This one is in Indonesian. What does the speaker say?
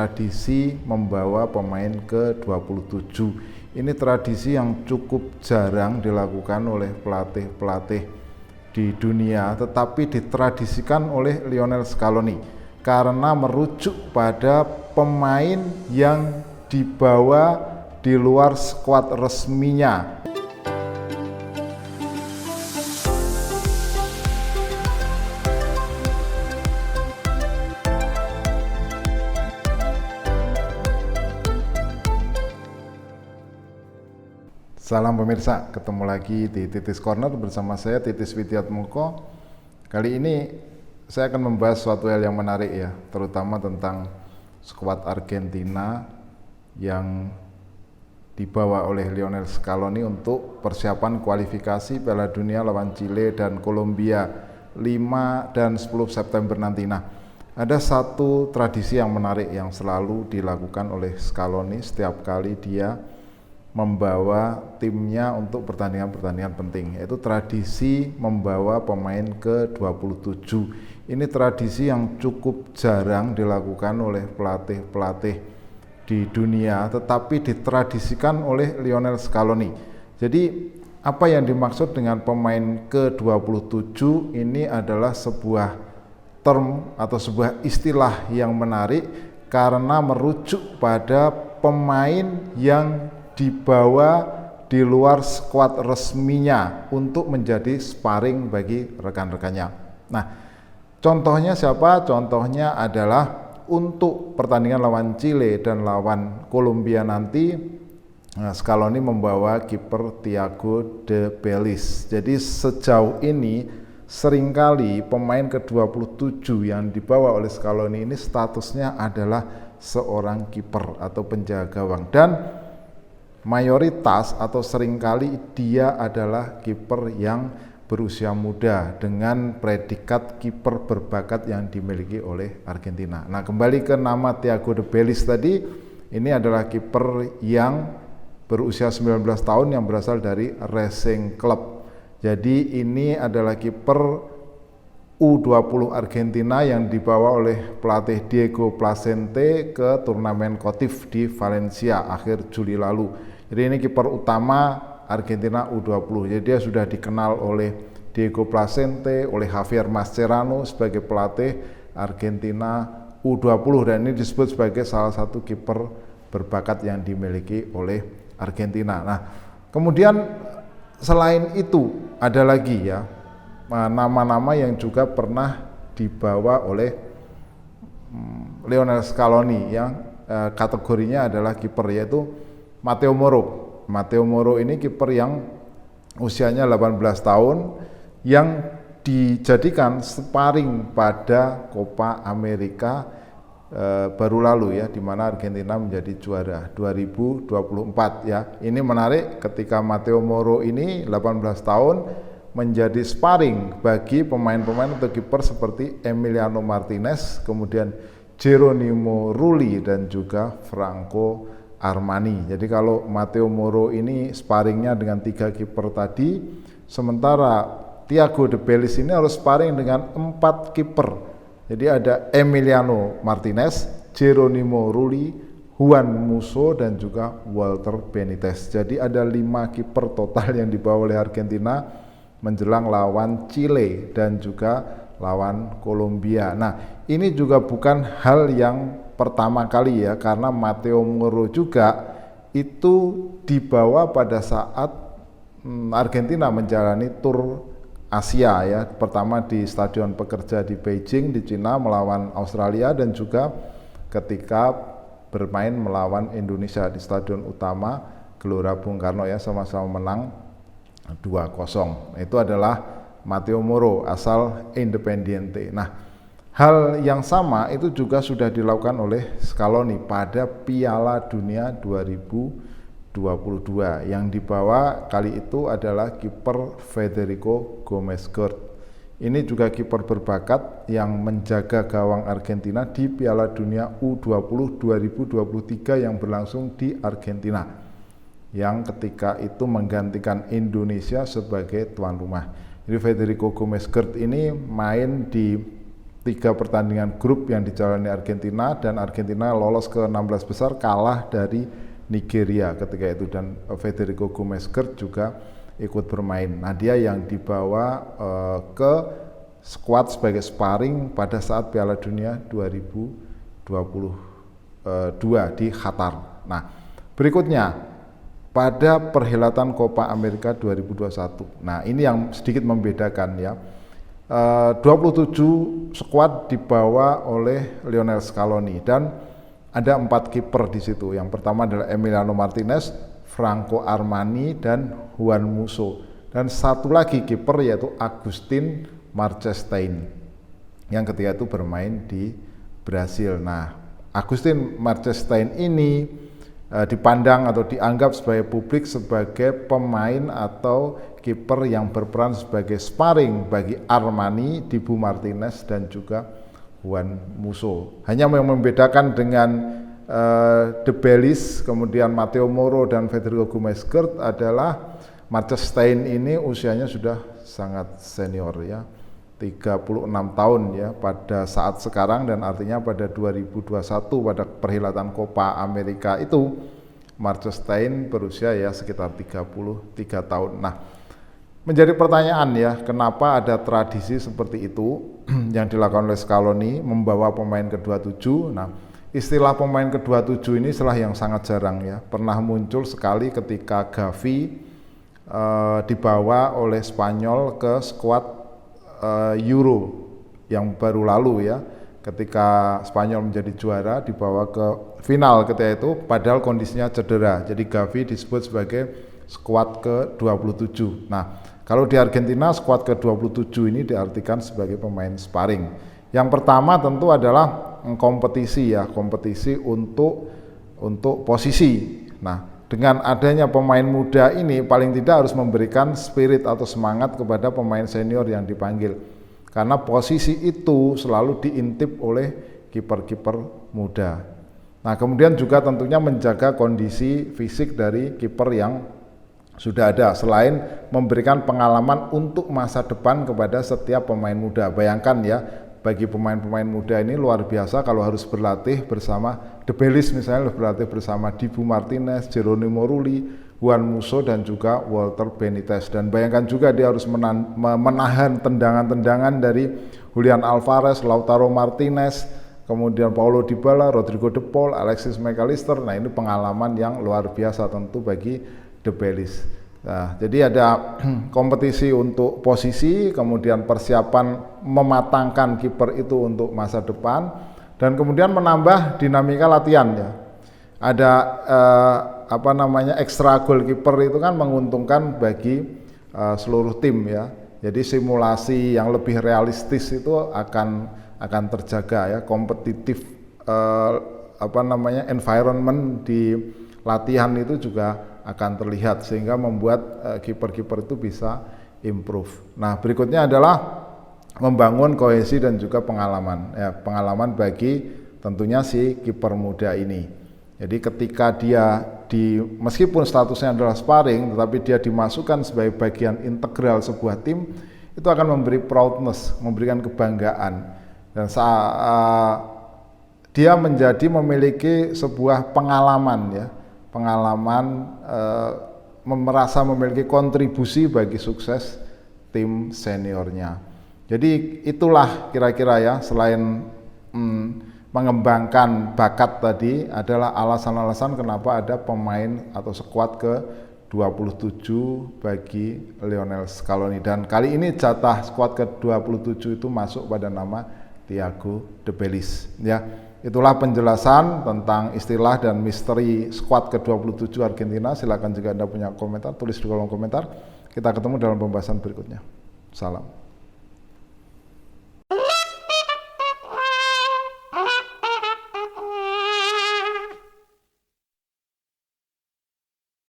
Tradisi membawa pemain ke-27. Ini tradisi yang cukup jarang dilakukan oleh pelatih-pelatih di dunia, tetapi ditradisikan oleh Lionel Scaloni karena merujuk pada pemain yang dibawa di luar skuad resminya. Salam pemirsa, ketemu lagi di Titis Corner bersama saya Titis Widiatmoko. Kali ini saya akan membahas suatu hal yang menarik ya, terutama tentang skuad Argentina yang dibawa oleh Lionel Scaloni untuk persiapan kualifikasi Piala Dunia lawan Chile dan Kolombia 5 dan 10 September nanti. Nah, ada satu tradisi yang menarik yang selalu dilakukan oleh Scaloni setiap kali dia membawa timnya untuk pertandingan-pertandingan penting, yaitu tradisi membawa pemain ke-27. Ini tradisi yang cukup jarang dilakukan oleh pelatih-pelatih di dunia, tetapi ditradisikan oleh Lionel Scaloni. Jadi apa yang dimaksud dengan pemain ke-27 ini adalah sebuah term atau sebuah istilah yang menarik karena merujuk pada pemain yang dibawa di luar skuad resminya untuk menjadi sparring bagi rekan-rekannya. Nah, contohnya siapa? Contohnya adalah untuk pertandingan lawan Chile dan lawan Kolombia nanti, Scaloni membawa kiper Thiago de Bellis. Jadi sejauh ini seringkali pemain ke-27 yang dibawa oleh Scaloni ini statusnya adalah seorang kiper atau penjaga gawang, dan mayoritas atau seringkali dia adalah kiper yang berusia muda dengan predikat kiper berbakat yang dimiliki oleh Argentina. Nah, kembali ke nama Thiago de Bellis tadi, ini adalah kiper yang berusia 19 tahun yang berasal dari Racing Club. Jadi ini adalah kiper U20 Argentina yang dibawa oleh pelatih Diego Placente ke turnamen COTIF di Valencia akhir Juli lalu. Jadi ini kiper utama Argentina U20. Jadi dia sudah dikenal oleh Diego Placente, oleh Javier Mascherano sebagai pelatih Argentina U20, dan ini disebut sebagai salah satu kiper berbakat yang dimiliki oleh Argentina. Nah, kemudian selain itu ada lagi ya nama-nama yang juga pernah dibawa oleh Lionel Scaloni yang kategorinya adalah kiper, yaitu Matteo Moro. Matteo Moro ini kiper yang usianya 18 tahun yang dijadikan sparring pada Copa America baru lalu ya, di mana Argentina menjadi juara 2024 ya. Ini menarik ketika Matteo Moro ini 18 tahun menjadi sparring bagi pemain-pemain atau kiper seperti Emiliano Martinez, kemudian Geronimo Rulli dan juga Franco Armani. Jadi kalau Matteo Moro ini sparringnya dengan 3 kiper tadi, sementara Thiago de Bellis ini harus sparring dengan 4 kiper. Jadi ada Emiliano Martinez, Geronimo Rulli, Juan Musso dan juga Walter Benitez. Jadi ada 5 kiper total yang dibawa oleh Argentina menjelang lawan Chile dan juga lawan Kolombia. Nah, ini juga bukan hal yang pertama kali ya, karena Matteo Moro juga itu dibawa pada saat Argentina menjalani tur Asia ya, pertama di Stadion Pekerja di Beijing di Cina melawan Australia, dan juga ketika bermain melawan Indonesia di Stadion Utama Gelora Bung Karno ya, sama-sama menang 2-0. Itu adalah Matteo Moro asal Independiente. Nah, hal yang sama itu juga sudah dilakukan oleh Scaloni pada Piala Dunia 2022. Yang dibawa kali itu adalah kiper Federico Gomez-Gort. Ini juga kiper berbakat yang menjaga gawang Argentina di Piala Dunia U20 2023 yang berlangsung di Argentina, yang ketika itu menggantikan Indonesia sebagai tuan rumah. Jadi Federico Gomez-Gort ini main di 3 pertandingan grup yang dijalani Argentina, dan Argentina lolos ke 16 besar, kalah dari Nigeria ketika itu, dan Federico Gomez-Gert juga ikut bermain. Nah, dia yang dibawa ke skuad sebagai sparring pada saat Piala Dunia 2022 di Qatar. Nah, berikutnya pada perhelatan Copa America 2021. Nah, ini yang sedikit membedakan ya. 27 skuad dibawa oleh Lionel Scaloni, dan ada 4 kiper di situ. Yang pertama adalah Emiliano Martinez, Franco Armani, dan Juan Musso. Dan satu lagi kiper yaitu Agustin Marchestein yang ketika itu bermain di Brasil. Nah, Agustin Marchestein ini dipandang atau dianggap sebagai publik sebagai pemain atau kiper yang berperan sebagai sparring bagi Armani, Dibu Martinez, dan juga Juan Musso. Hanya yang membedakan dengan De Bellis, kemudian Matteo Moro, dan Federico Gomez-Gert adalah Marchestein ini usianya sudah sangat senior ya, 36 tahun ya pada saat sekarang, dan artinya pada 2021 pada perhelatan Copa America itu Marchestein berusia ya sekitar 33 tahun. Nah, menjadi pertanyaan ya, kenapa ada tradisi seperti itu yang dilakukan oleh Scaloni membawa pemain ke-27. Nah, istilah pemain ke-27 ini istilah yang sangat jarang ya. Pernah muncul sekali ketika Gavi dibawa oleh Spanyol ke skuad Euro yang baru lalu ya, ketika Spanyol menjadi juara dibawa ke final ketika itu, padahal kondisinya cedera. Jadi Gavi disebut sebagai skuad ke-27. Nah, kalau di Argentina skuad ke-27 ini diartikan sebagai pemain sparring. Yang pertama tentu adalah kompetisi ya, kompetisi untuk posisi. Nah, dengan adanya pemain muda ini paling tidak harus memberikan spirit atau semangat kepada pemain senior yang dipanggil. Karena posisi itu selalu diintip oleh kiper-kiper muda. Nah, kemudian juga tentunya menjaga kondisi fisik dari kiper yang sudah ada, selain memberikan pengalaman untuk masa depan kepada setiap pemain muda. Bayangkan ya, bagi pemain-pemain muda ini luar biasa kalau harus berlatih bersama De Bellis misalnya, berlatih bersama Dibu Martinez, Geronimo Rulli, Juan Musso, dan juga Walter Benitez. Dan bayangkan juga dia harus menahan tendangan-tendangan dari Julian Alvarez, Lautaro Martinez, kemudian Paulo Dybala, Rodrigo De Paul, Alexis McAllister. Nah, ini pengalaman yang luar biasa tentu bagi De Bellis. Nah, jadi ada kompetisi untuk posisi, kemudian persiapan mematangkan kiper itu untuk masa depan, dan kemudian menambah dinamika latihan ya. Ada extra goal kiper itu kan menguntungkan bagi seluruh tim ya. Jadi simulasi yang lebih realistis itu akan terjaga ya, kompetitif environment di latihan itu juga akan terlihat, sehingga membuat kiper-kiper itu bisa improve. Nah, berikutnya adalah membangun kohesi dan juga pengalaman ya, pengalaman bagi tentunya si kiper muda ini. Jadi ketika dia meskipun statusnya adalah sparring, tetapi dia dimasukkan sebagai bagian integral sebuah tim, itu akan memberi proudness, memberikan kebanggaan, dan dia memiliki sebuah pengalaman ya, merasa memiliki kontribusi bagi sukses tim seniornya. Jadi itulah kira-kira ya, selain mengembangkan bakat tadi, adalah alasan-alasan kenapa ada pemain atau skuad ke-27 bagi Lionel Scaloni. Dan kali ini jatah skuad ke-27 itu masuk pada nama Thiago De Bellis ya. Itulah penjelasan tentang istilah dan misteri skuad ke-27 Argentina. Silakan jika Anda punya komentar, tulis di kolom komentar. Kita ketemu dalam pembahasan berikutnya. Salam.